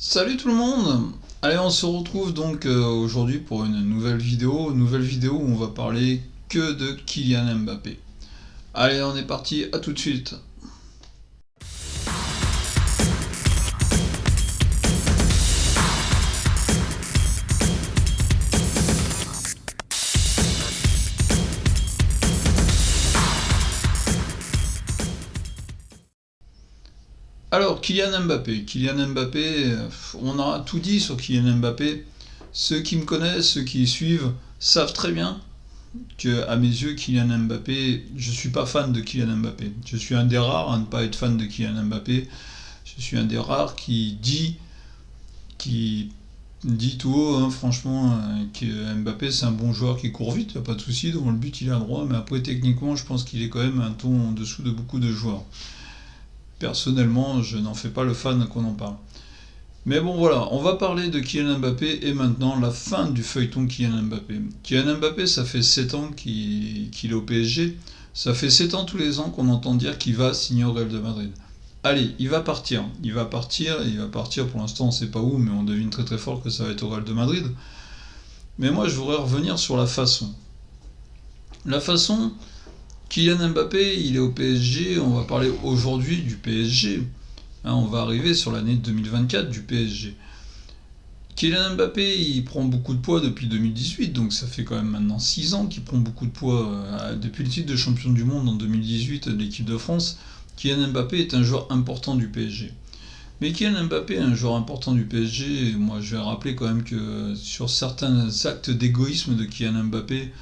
Salut tout le monde! Allez, on se retrouve donc aujourd'hui pour une nouvelle vidéo où on va parler que de Kylian Mbappé. Allez, on est parti, à tout de suite! Alors, Kylian Mbappé, on a tout dit sur Kylian Mbappé. Ceux qui me connaissent, ceux qui suivent, savent très bien que, à mes yeux, Kylian Mbappé, je suis pas fan de Kylian Mbappé. Je suis un des rares à ne pas être fan de Kylian Mbappé. Je suis un des rares qui dit tout haut, hein, franchement, que Mbappé c'est un bon joueur qui court vite, y a pas de souci, devant le but il a droit, mais après techniquement je pense qu'il est quand même un ton en dessous de beaucoup de joueurs. Personnellement, je n'en fais pas le fan qu'on en parle. Mais bon voilà, on va parler de Kylian Mbappé et maintenant la fin du feuilleton Kylian Mbappé. Kylian Mbappé, ça fait 7 ans qu'il est au PSG, ça fait 7 ans tous les ans qu'on entend dire qu'il va signer au Real de Madrid. Allez, il va partir pour l'instant on ne sait pas où, mais on devine très très fort que ça va être au Real de Madrid. Mais moi je voudrais revenir sur la façon. La façon, Kylian Mbappé, il est au PSG, on va parler aujourd'hui du PSG. Hein, on va arriver sur l'année 2024 du PSG. Kylian Mbappé, il prend beaucoup de poids depuis 2018, donc ça fait quand même maintenant 6 ans qu'il prend beaucoup de poids depuis le titre de champion du monde en 2018 de l'équipe de France. Kylian Mbappé est un joueur important du PSG. Mais Kylian Mbappé est un joueur important du PSG, et moi je vais rappeler quand même que sur certains actes d'égoïsme de Kylian Mbappé,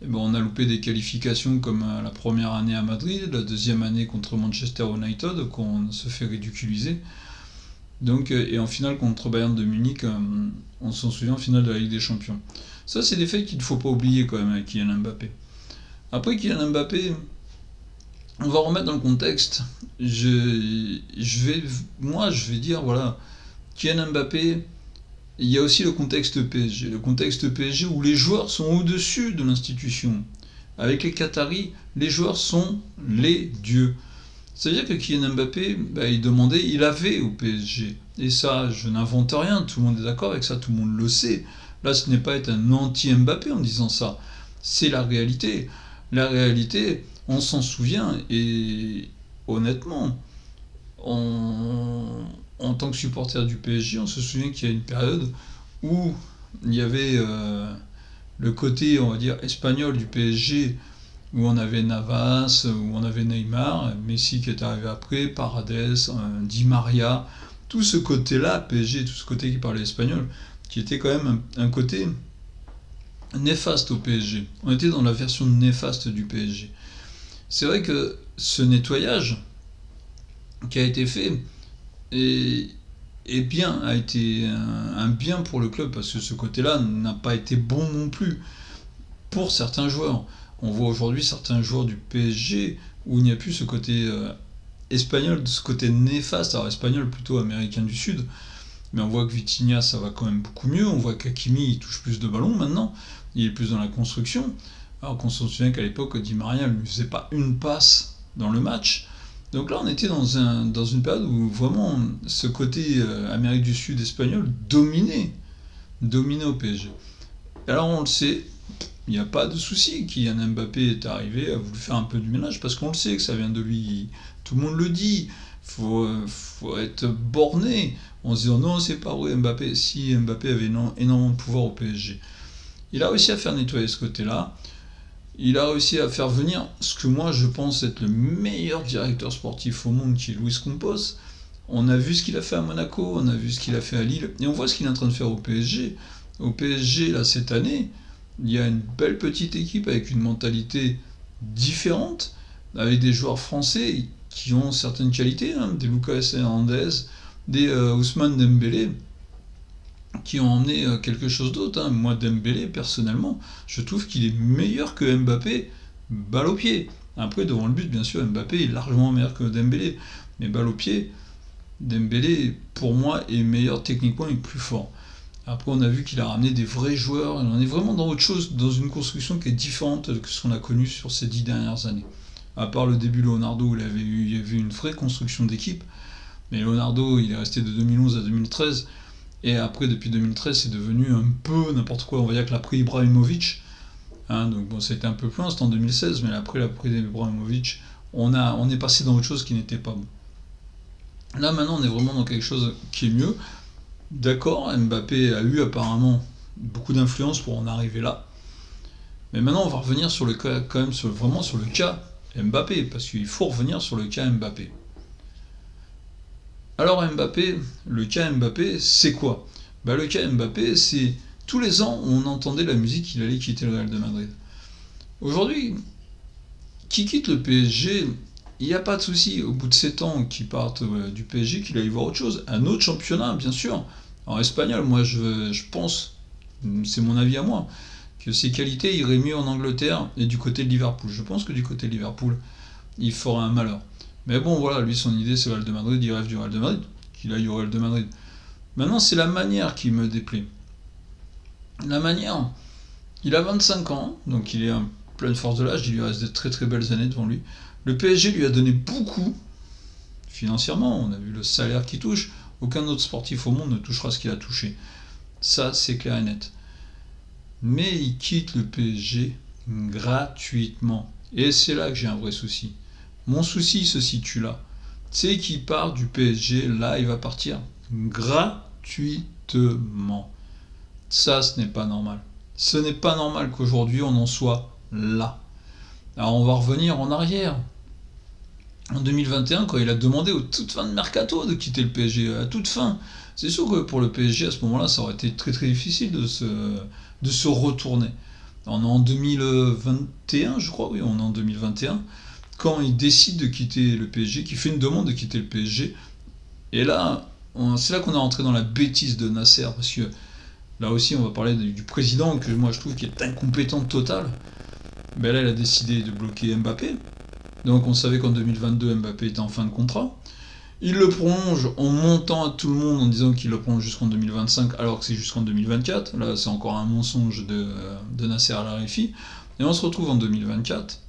eh ben, on a loupé des qualifications comme la première année à Madrid, la deuxième année contre Manchester United, qu'on se fait ridiculiser. Donc, et en finale contre Bayern de Munich, on s'en souvient en finale de la Ligue des Champions. Ça, c'est des faits qu'il ne faut pas oublier quand même avec Kylian Mbappé. Après Kylian Mbappé, on va remettre dans le contexte. Je vais dire, voilà, Kylian Mbappé, il y a aussi le contexte PSG. Le contexte PSG où les joueurs sont au-dessus de l'institution. Avec les Qataris, les joueurs sont les dieux. C'est-à-dire que Kylian Mbappé, il avait au PSG. Et ça, je n'invente rien, tout le monde est d'accord avec ça, tout le monde le sait. Là, ce n'est pas être un anti-Mbappé en disant ça. C'est la réalité. La réalité, on s'en souvient, et honnêtement, en tant que supporter du PSG, on se souvient qu'il y a une période où il y avait le côté, on va dire, espagnol du PSG, où on avait Navas, où on avait Neymar, Messi qui est arrivé après, Paredes, Di Maria, tout ce côté-là, PSG, tout ce côté qui parlait espagnol, qui était quand même un côté néfaste au PSG. On était dans la version néfaste du PSG. C'est vrai que ce nettoyage qui a été fait a été un bien pour le club, parce que ce côté-là n'a pas été bon non plus pour certains joueurs. On voit aujourd'hui certains joueurs du PSG où il n'y a plus ce côté espagnol, ce côté néfaste, alors espagnol plutôt américain du Sud, mais on voit que Vitinha ça va quand même beaucoup mieux, on voit qu'Hakimi il touche plus de ballons maintenant, il est plus dans la construction, alors qu'on se souvient qu'à l'époque Di Maria ne lui faisait pas une passe dans le match. Donc là on était dans une période où vraiment ce côté Amérique du Sud espagnol dominait au PSG. Et alors on le sait, il n'y a pas de souci. Kylian Mbappé est arrivé, a voulu faire un peu du ménage, parce qu'on le sait que ça vient de lui. Tout le monde le dit. Faut être borné. On se dit non, c'est pas vrai Mbappé. Si Mbappé avait énormément de pouvoir au PSG. Il a réussi à faire nettoyer ce côté-là. Il a réussi à faire venir ce que moi je pense être le meilleur directeur sportif au monde, qui est Luis Campos. On a vu ce qu'il a fait à Monaco, on a vu ce qu'il a fait à Lille, et on voit ce qu'il est en train de faire au PSG. Au PSG, là, cette année, il y a une belle petite équipe avec une mentalité différente, avec des joueurs français qui ont certaines qualités, hein, des Lucas Hernandez, des Ousmane Dembélé, qui ont emmené quelque chose d'autre. Hein. Moi, Dembélé, personnellement, je trouve qu'il est meilleur que Mbappé, balle au pied. Après, devant le but, bien sûr, Mbappé est largement meilleur que Dembélé, mais balle au pied, Dembélé, pour moi, est meilleur techniquement et plus fort. Après, on a vu qu'il a ramené des vrais joueurs. On est vraiment dans autre chose, dans une construction qui est différente que ce qu'on a connu sur ces 10 dernières années. À part le début Leonardo, où il y avait eu une vraie construction d'équipe. Mais Leonardo, il est resté de 2011 à 2013. Et après, depuis 2013, c'est devenu un peu n'importe quoi. On va dire que l'après Ibrahimovic, hein, donc bon, c'était un peu plus loin, c'était en 2016, mais après l'après Ibrahimovic, on est passé dans autre chose qui n'était pas bon. Là, maintenant, on est vraiment dans quelque chose qui est mieux. D'accord, Mbappé a eu apparemment beaucoup d'influence pour en arriver là. Mais maintenant, on va revenir sur le cas, quand même, vraiment sur le cas Mbappé, parce qu'il faut revenir sur le cas Mbappé. Alors Mbappé, le cas Mbappé, c'est quoi? Le cas Mbappé, c'est tous les ans, on entendait la musique qu'il allait quitter le Real de Madrid. Aujourd'hui, qui quitte le PSG, il n'y a pas de souci. Au bout de 7 ans qu'il parte du PSG, qu'il aille voir autre chose. Un autre championnat, bien sûr. En espagnol, moi, je pense, c'est mon avis à moi, que ses qualités iraient mieux en Angleterre et du côté de Liverpool. Je pense que du côté de Liverpool, il fera un malheur. Mais bon, voilà, lui, son idée, c'est le Real de Madrid, il rêve du Real de Madrid, qu'il aille au Real de Madrid. Maintenant, c'est la manière qui me déplaît. La manière, il a 25 ans, donc il est en pleine force de l'âge, il lui reste de très très belles années devant lui. Le PSG lui a donné beaucoup, financièrement, on a vu le salaire qu'il touche, aucun autre sportif au monde ne touchera ce qu'il a touché. Ça, c'est clair et net. Mais il quitte le PSG gratuitement. Et c'est là que j'ai un vrai souci. Mon souci se situe là. C'est qu'il part du PSG, là, il va partir gratuitement. Ça, ce n'est pas normal. Ce n'est pas normal qu'aujourd'hui, on en soit là. Alors, on va revenir en arrière. En 2021, quand il a demandé aux toutes fins de mercato de quitter le PSG, à toute fin, c'est sûr que pour le PSG, à ce moment-là, ça aurait été très très difficile de se retourner. On est en 2021, je crois, oui, on est en 2021, quand il décide de quitter le PSG, qu'il fait une demande de quitter le PSG, et là, c'est là qu'on est rentré dans la bêtise de Nasser, parce que là aussi, on va parler du président, que moi je trouve qui est incompétent total. Ben là, il a décidé de bloquer Mbappé. Donc on savait qu'en 2022, Mbappé était en fin de contrat. Il le prolonge en montant à tout le monde en disant qu'il le prolonge jusqu'en 2025, alors que c'est jusqu'en 2024. Là, c'est encore un mensonge de Nasser Al-Khelaifi. Et on se retrouve en 2024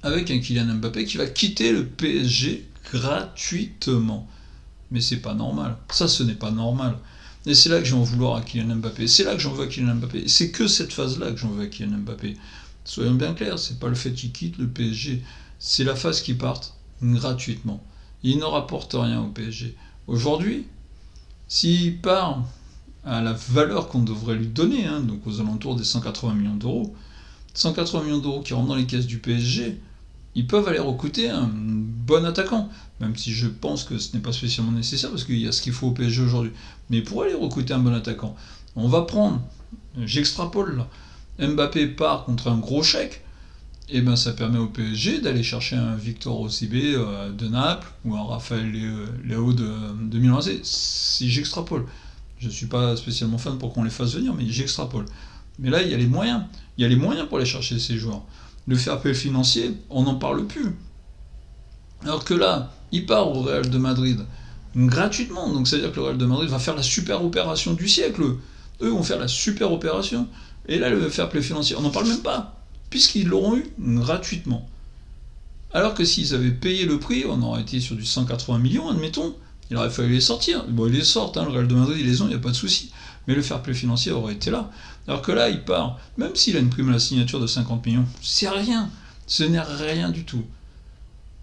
avec un Kylian Mbappé qui va quitter le PSG gratuitement. Mais c'est pas normal. Ça, ce n'est pas normal. Et c'est là que je vais en vouloir à Kylian Mbappé. C'est là que j'en veux à Kylian Mbappé. C'est que cette phase-là que j'en veux à Kylian Mbappé. Soyons bien clairs, c'est pas le fait qu'il quitte le PSG, c'est la phase qu'il parte gratuitement. Il ne rapporte rien au PSG. Aujourd'hui, s'il part à la valeur qu'on devrait lui donner, hein, donc aux alentours des 180 millions d'euros, 180 millions d'euros qui rentrent dans les caisses du PSG, ils peuvent aller recruter un bon attaquant, même si je pense que ce n'est pas spécialement nécessaire, parce qu'il y a ce qu'il faut au PSG aujourd'hui. Mais pour aller recruter un bon attaquant, on va prendre, j'extrapole là, Mbappé part contre un gros chèque, et ben ça permet au PSG d'aller chercher un Victor Osimhen de Naples ou un Raphaël Leao de Milan AC. Si j'extrapole, je ne suis pas spécialement fan pour qu'on les fasse venir, mais j'extrapole. Mais là, il y a les moyens. Il y a les moyens pour aller chercher ces joueurs. Le fair play financier, on n'en parle plus. Alors que là, il part au Real de Madrid gratuitement. Donc c'est-à-dire que le Real de Madrid va faire la super opération du siècle. Eux vont faire la super opération. Et là, le fair play financier, on n'en parle même pas, puisqu'ils l'auront eu gratuitement. Alors que s'ils avaient payé le prix, on aurait été sur du 180 millions, admettons, il aurait fallu les sortir. Bon, ils les sortent, hein, le Real de Madrid, ils les ont, il n'y a pas de souci. Mais le fair play financier aurait été là. Alors que là, il part, même s'il a une prime à la signature de 50 millions, c'est rien. Ce n'est rien du tout.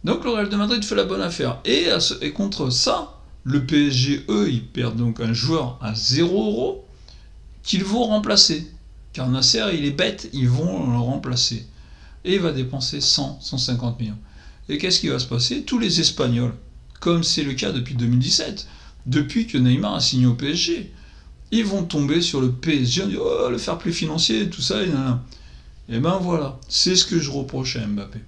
Donc le Real de Madrid fait la bonne affaire. Et contre ça, le PSG, eux, ils perdent donc un joueur à 0 € qu'ils vont remplacer. Car Nasser, il est bête, ils vont le remplacer. Et il va dépenser 150 millions. Et qu'est-ce qui va se passer? Tous les Espagnols, comme c'est le cas depuis 2017, depuis que Neymar a signé au PSG, ils vont tomber sur le PSG, on dit oh, le fair play financier, tout ça, et ben voilà, c'est ce que je reproche à Mbappé.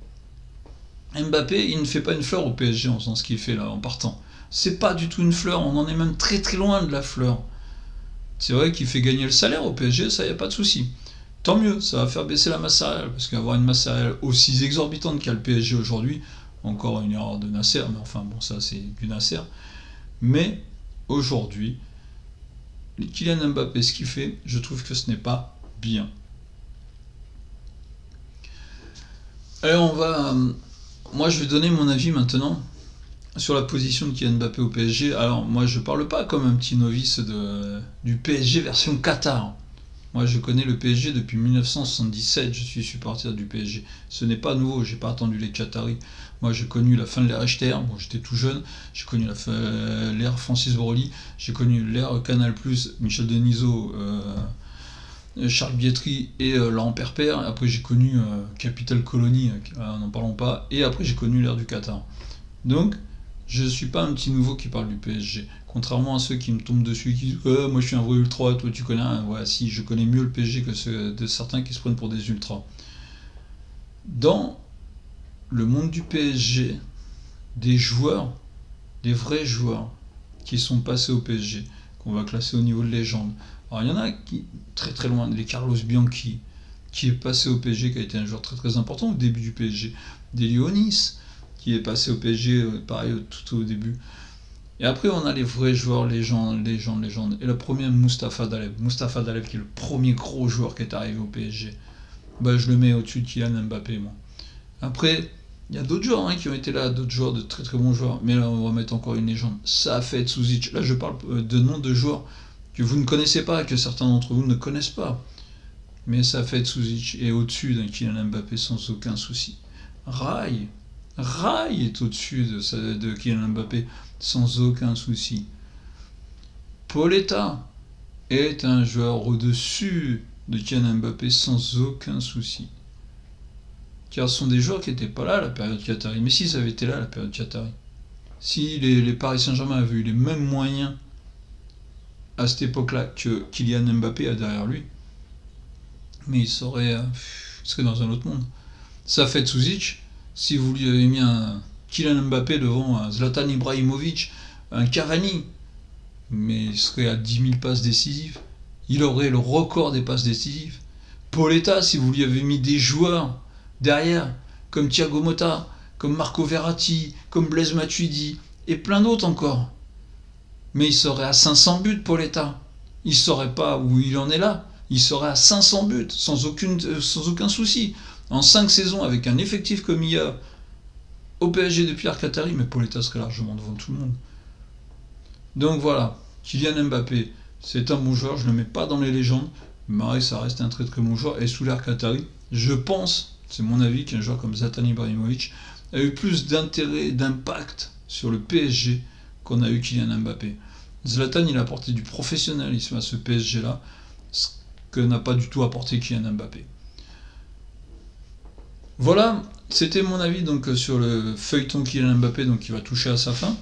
Mbappé, il ne fait pas une fleur au PSG en faisant ce qu'il fait là, en partant. C'est pas du tout une fleur, on en est même très très loin de la fleur. C'est vrai qu'il fait gagner le salaire au PSG, ça y a pas de souci. Tant mieux, ça va faire baisser la masse salariale, parce qu'avoir une masse salariale aussi exorbitante qu'a le PSG aujourd'hui, encore une erreur de Nasser, mais enfin bon, ça c'est du Nasser. Mais aujourd'hui, Kylian Mbappé, ce qu'il fait, je trouve que ce n'est pas bien. Alors moi je vais donner mon avis maintenant sur la position de Kylian Mbappé au PSG, alors moi je parle pas comme un petit novice du PSG version Qatar. Moi je connais le PSG depuis 1977, je suis supporter du PSG. Ce n'est pas nouveau, j'ai pas attendu les Qataris. Moi j'ai connu la fin de l'ère HTR, bon j'étais tout jeune, j'ai connu l'ère Francis Broly, j'ai connu l'ère Canal+, Michel Denisot, Charles Bietri et Laurent Perper. Après j'ai connu Capital Colony, n'en parlons pas, et après j'ai connu l'ère du Qatar. Donc je suis pas un petit nouveau qui parle du PSG. Contrairement à ceux qui me tombent dessus, qui disent moi je suis un vrai ultra, toi tu connais rien. Ouais, si, je connais mieux le PSG que ceux de certains qui se prennent pour des ultras. Dans le monde du PSG, des joueurs, des vrais joueurs qui sont passés au PSG, qu'on va classer au niveau de légende. Alors il y en a qui, très très loin, les Carlos Bianchi, qui est passé au PSG, qui a été un joueur très très important au début du PSG. Des Lyonis, qui est passé au PSG, pareil, tout au début. Et après, on a les vrais joueurs, légendes. Et le premier, Mustapha Daleb. Mustapha Daleb, qui est le premier gros joueur qui est arrivé au PSG. Bah, je le mets au-dessus de Kylian Mbappé, moi. Après, il y a d'autres joueurs qui ont été là, d'autres joueurs, de très très bons joueurs. Mais là, on va mettre encore une légende. Safet Suzic. Là, je parle de noms de joueurs que vous ne connaissez pas, que certains d'entre vous ne connaissent pas. Mais Safet Suzic est au-dessus d'un Kylian Mbappé sans aucun souci. Rai est au-dessus de Kylian Mbappé sans aucun souci. Pauletta est un joueur au-dessus de Kylian Mbappé sans aucun souci. Car ce sont des joueurs qui n'étaient pas là à la période Qatari. Mais si, ça avait été là à la période Qatari. Si les Paris Saint-Germain avaient eu les mêmes moyens à cette époque-là que Kylian Mbappé a derrière lui, mais il serait dans un autre monde. Ça fait Suzic, si vous lui avez mis un Kylian Mbappé devant un Zlatan Ibrahimovic, un Cavani, mais il serait à 10 000 passes décisives. Il aurait le record des passes décisives. Pauletta, si vous lui avez mis des joueurs derrière, comme Thiago Motta, comme Marco Verratti, comme Blaise Matuidi, et plein d'autres encore. Mais il serait à 500 buts, Pauletta. Il ne saurait pas où il en est là. Il serait à 500 buts, sans aucun souci. En 5 saisons, avec un effectif comme il y a au PSG depuis l'ère Qatari, mais Pauletta serait largement devant tout le monde. Donc voilà, Kylian Mbappé, c'est un bon joueur, je ne le mets pas dans les légendes, mais ça reste un très très bon joueur. Et sous l'ère Qatari, je pense, c'est mon avis, qu'un joueur comme Zlatan Ibrahimovic a eu plus d'intérêt, d'impact sur le PSG qu'on a eu Kylian Mbappé. Zlatan, il a apporté du professionnalisme à ce PSG-là, ce que n'a pas du tout apporté Kylian Mbappé. Voilà, c'était mon avis donc sur le feuilleton Kylian Mbappé donc, qui va toucher à sa fin.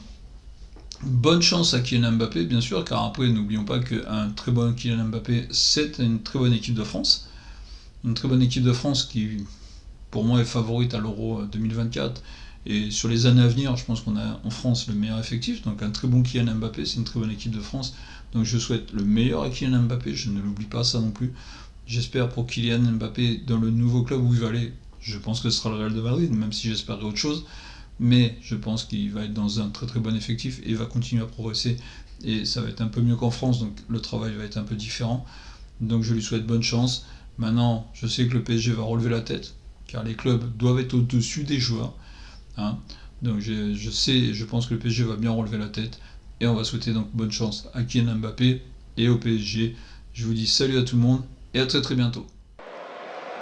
Bonne chance à Kylian Mbappé, bien sûr, car après, n'oublions pas qu'un très bon Kylian Mbappé, c'est une très bonne équipe de France. Une très bonne équipe de France qui, pour moi, est favorite à l'Euro 2024. Et sur les années à venir, je pense qu'on a en France le meilleur effectif. Donc un très bon Kylian Mbappé, c'est une très bonne équipe de France. Donc je souhaite le meilleur à Kylian Mbappé, je ne l'oublie pas ça non plus. J'espère pour Kylian Mbappé dans le nouveau club où il va aller. Je pense que ce sera le Real de Madrid, même si j'espérais autre chose. Mais je pense qu'il va être dans un très très bon effectif et va continuer à progresser. Et ça va être un peu mieux qu'en France, donc le travail va être un peu différent. Donc je lui souhaite bonne chance. Maintenant, je sais que le PSG va relever la tête, car les clubs doivent être au-dessus des joueurs. Donc je pense que le PSG va bien relever la tête. Et on va souhaiter donc bonne chance à Kylian Mbappé et au PSG. Je vous dis salut à tout le monde et à très très bientôt.